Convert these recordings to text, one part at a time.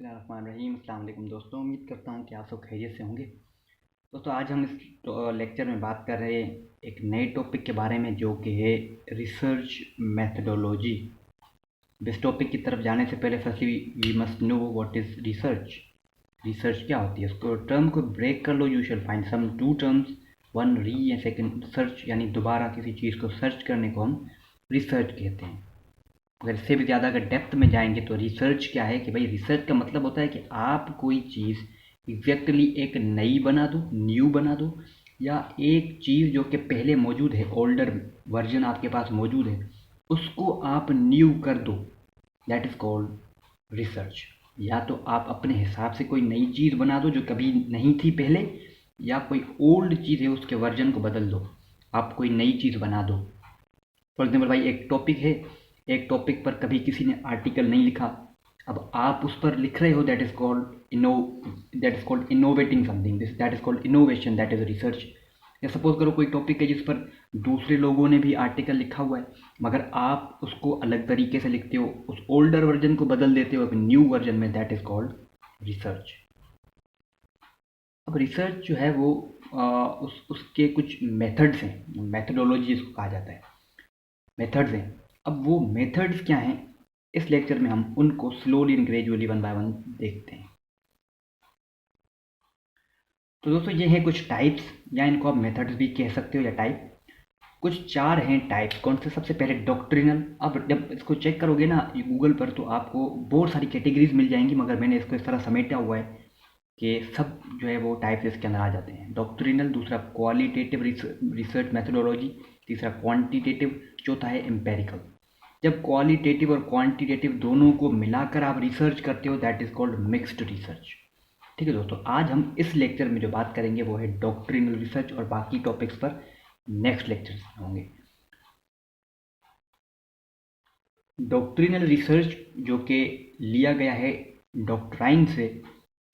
बिस्मिल्लाहिर्रहमानिर्रहीम। अस्सलाम वालेकुम दोस्तों, उम्मीद करता हूँ कि आप सब खैरियत से होंगे। दोस्तों, आज हम इस लेक्चर में बात कर रहे हैं एक नए टॉपिक के बारे में जो कि है रिसर्च मेथडोलॉजी। इस टॉपिक की तरफ जाने से पहले firstly we must know what is research. Research क्या होती है, उसको टर्म को ब्रेक कर लो। You shall find some two terms, one re and second search, यानी दोबारा किसी चीज़ को सर्च करने को हम रिसर्च कहते हैं। अगर इससे भी ज़्यादा अगर डेप्थ में जाएंगे तो रिसर्च क्या है कि भाई रिसर्च का मतलब होता है कि आप कोई चीज़ एग्जैक्टली एक नई बना दो, न्यू बना दो, या एक चीज़ जो कि पहले मौजूद है, ओल्डर वर्जन आपके पास मौजूद है, उसको आप न्यू कर दो। That is called research. या तो आप अपने हिसाब से कोई नई चीज़ बना दो जो कभी नहीं थी पहले, या कोई ओल्ड चीज़ है उसके वर्जन को बदल दो, आप कोई नई चीज़ बना दो। फॉर एग्जाम्पल भाई, एक टॉपिक है, एक टॉपिक पर कभी किसी ने आर्टिकल नहीं लिखा, अब आप उस पर लिख रहे हो, that is called innovating something, this that is called innovation, that is research. या सपोज करो कोई टॉपिक है जिस पर दूसरे लोगों ने भी आर्टिकल लिखा हुआ है, मगर आप उसको अलग तरीके से लिखते हो, उस ओल्डर वर्जन को बदल देते हो एक न्यू वर्जन में, दैट इज कॉल्ड रिसर्च। अब रिसर्च जो है वो उसके कुछ मेथड्स हैं, मेथडोलॉजी जिसको कहा जाता है, मेथड्स हैं। अब वो मेथड्स क्या हैं, इस लेक्चर में हम उनको slowly and gradually one by one देखते हैं। तो दोस्तों, ये हैं कुछ टाइप्स, या इनको आप मेथड्स भी कह सकते हो या टाइप। कुछ चार हैं टाइप्स। कौन से? सबसे पहले डॉक्ट्रिनल। अब जब इसको चेक करोगे ना गूगल पर तो आपको बहुत सारी कैटेगरीज मिल जाएंगी, मगर मैंने इसको इस तरह समेटा हुआ है कि सब जो है वो टाइप्स इसके अंदर आ जाते हैं। डॉक्ट्रिनल, दूसरा क्वालिटेटिव रिसर्च मेथडोलॉजी, तीसरा क्वांटिटेटिव, चौथा है एम्पेरिकल। जब क्वालिटेटिव और क्वांटिटेटिव दोनों को मिलाकर आप रिसर्च करते हो, that is called mixed research. ठीक है दोस्तों, आज हम इस लेक्चर में जो बात करेंगे वो है डॉक्ट्रिनल रिसर्च, और बाकी टॉपिक्स पर नेक्स्ट लेक्चर में होंगे। डॉक्ट्रिनल रिसर्च जो कि लिया गया है डॉक्ट्राइन से,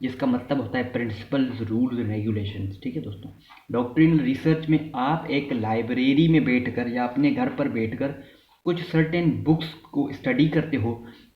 जिसका मतलब होता है प्रिंसिपल्स, रूल्स, रेगुलेशंस। ठीक है दोस्तों, डॉक्ट्रिनल रिसर्च में आप एक लाइब्रेरी में बैठकर या अपने घर पर बैठकर कुछ सर्टेन बुक्स को स्टडी करते हो,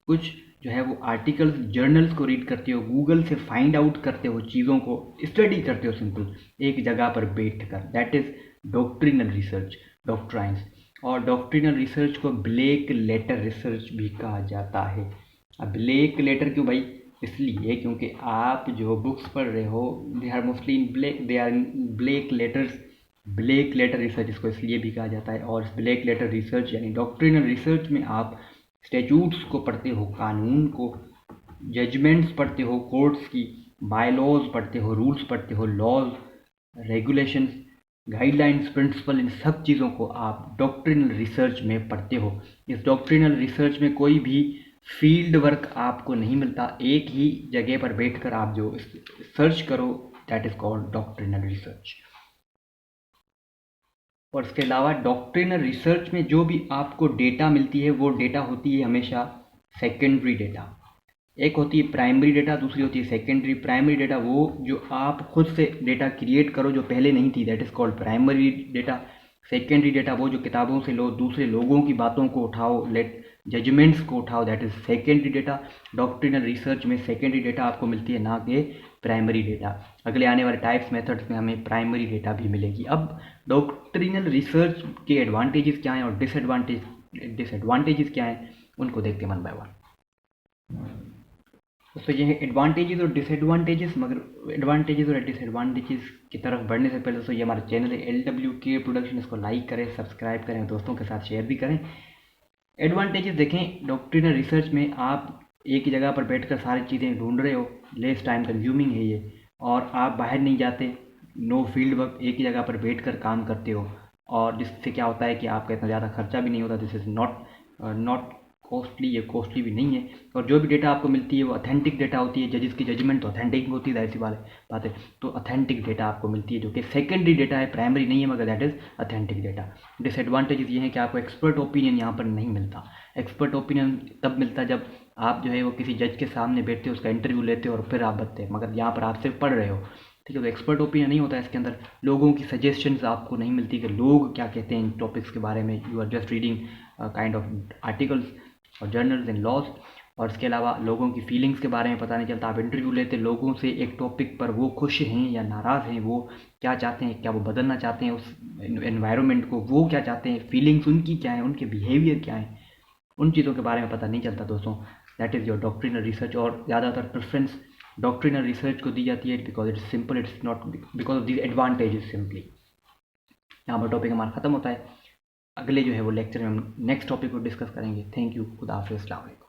कुछ जो है वो आर्टिकल्स, जर्नल्स को रीड करते हो, गूगल से फाइंड आउट करते हो, चीज़ों को स्टडी करते हो सिंपल एक जगह पर बैठकर, that is doctrinal research, doctrines. और डॉक्ट्रिनल रिसर्च को ब्लैक लेटर रिसर्च भी कहा जाता है। अब ब्लैक लेटर क्यों भाई? इसलिए क्योंकि आप जो बुक्स पढ़ रहे हो they are mostly in black, they are in black letters. Black letter research इसको इसलिए भी कहा जाता है। और ब्लैक लेटर रिसर्च यानी डॉक्ट्रिनल रिसर्च में आप स्टैट्यूट्स को पढ़ते हो, कानून को, जजमेंट्स पढ़ते हो, कोर्ट्स की, बायलॉज पढ़ते हो, रूल्स पढ़ते हो, लॉज, रेगुलेशंस, गाइडलाइंस, प्रिंसिपल, इन सब चीज़ों को आप डॉक्ट्रिनल रिसर्च में पढ़ते हो। इस डॉक्ट्रिनल रिसर्च में कोई भी फील्ड वर्क आपको नहीं मिलता, एक ही जगह पर बैठकर आप जो सर्च करो, that is called doctrinal research. और इसके अलावा डॉक्ट्रिनल रिसर्च में जो भी आपको डेटा मिलती है वो डेटा होती है हमेशा सेकेंडरी डेटा। एक होती है प्राइमरी डेटा, दूसरी होती है सेकेंडरी। प्राइमरी डेटा वो जो आप खुद से डेटा क्रिएट करो जो पहले नहीं थी, that is called primary data. Secondary data वो जो किताबों से लो, दूसरे लोगों की बातों को उठाओ, लेट जजमेंट्स को उठाओ, that is secondary data. Doctrinal research में सेकेंडरी डेटा आपको मिलती है, ना कि प्राइमरी डेटा। अगले आने वाले टाइप्स मेथड्स में हमें प्राइमरी डेटा भी मिलेगी। अब डॉक्ट्रिनल रिसर्च के एडवांटेजेस क्या हैं और डिसएडवांटेजेस क्या हैं, उनको देखते हैं वन बाय वन। तो ये है एडवांटेजेस और डिसएडवांटेजेस। मगर एडवांटेजेस और डिसएडवांटेजेस की तरफ बढ़ने से पहले दोस्तों, ये हमारा चैनल है LWK प्रोडक्शन, इसको लाइक करें, सब्सक्राइब करें, दोस्तों के साथ शेयर भी करें। एडवांटेजेस देखें, डॉक्ट्रिनल रिसर्च में आप एक ही जगह पर बैठकर सारी चीज़ें ढूंढ रहे हो, लेस टाइम कंज्यूमिंग है ये, और आप बाहर नहीं जाते, नो फील्ड वर्क, एक ही जगह पर बैठकर काम करते हो, और जिससे क्या होता है कि आपका इतना ज़्यादा खर्चा भी नहीं होता। दिस इज़ नॉट कॉस्टली, ये कॉस्टली भी नहीं है। और जो भी डेटा आपको मिलती है वो ऑथेंटिक डेटा होती है, जजिस की जजमेंट तो ऑथेंटिक होती है, जाहिर सी बात है। तो ऑथेंटिक डेटा आपको मिलती है जो कि सेकेंडरी डेटा है, प्राइमरी नहीं है, मगर that is authentic data. Disadvantages ये हैं कि आपको एक्सपर्ट ओपिनियन यहाँ पर नहीं मिलता। एक्सपर्ट ओपिनियन तब मिलता है जब आप जो है वो किसी जज के सामने बैठते हो, उसका इंटरव्यू लेते हो और फिर आप बताते हैं, मगर यहाँ पर आप सिर्फ पढ़ रहे हो। ठीक है, तो एक्सपर्ट ओपिनियन नहीं होता है इसके अंदर। लोगों की सजेशंस आपको नहीं मिलती कि लोग क्या कहते हैं इन टॉपिक्स के बारे में। You are just reading kind of articles और जर्नल्स एंड लॉज। और इसके अलावा लोगों की फीलिंग्स के बारे में पता नहीं चलता। आप इंटरव्यू लेते लोगों से एक टॉपिक पर, वो खुश हैं या नाराज़ हैं, वो क्या चाहते हैं, क्या वो बदलना चाहते हैं उस एनवायरनमेंट को, वो क्या चाहते हैं, फीलिंग्स उनकी क्या है, उनके बिहेवियर क्या है, उन चीज़ों के बारे में पता नहीं चलता दोस्तों। That is your doctrinal research. और ज़्यादातर प्रेफरेंस डॉक्ट्रिनल रिसर्च को दी जाती है because it's simple, it's not because of this advantages simply. यहाँ पर टॉपिक हमारा ख़त्म होता है। अगले जो है वो लेक्चर में हम नेक्स्ट टॉपिक को डिस्कस करेंगे। Thank you. खुदा हाफिज़। अस्सलाम वालेकुम।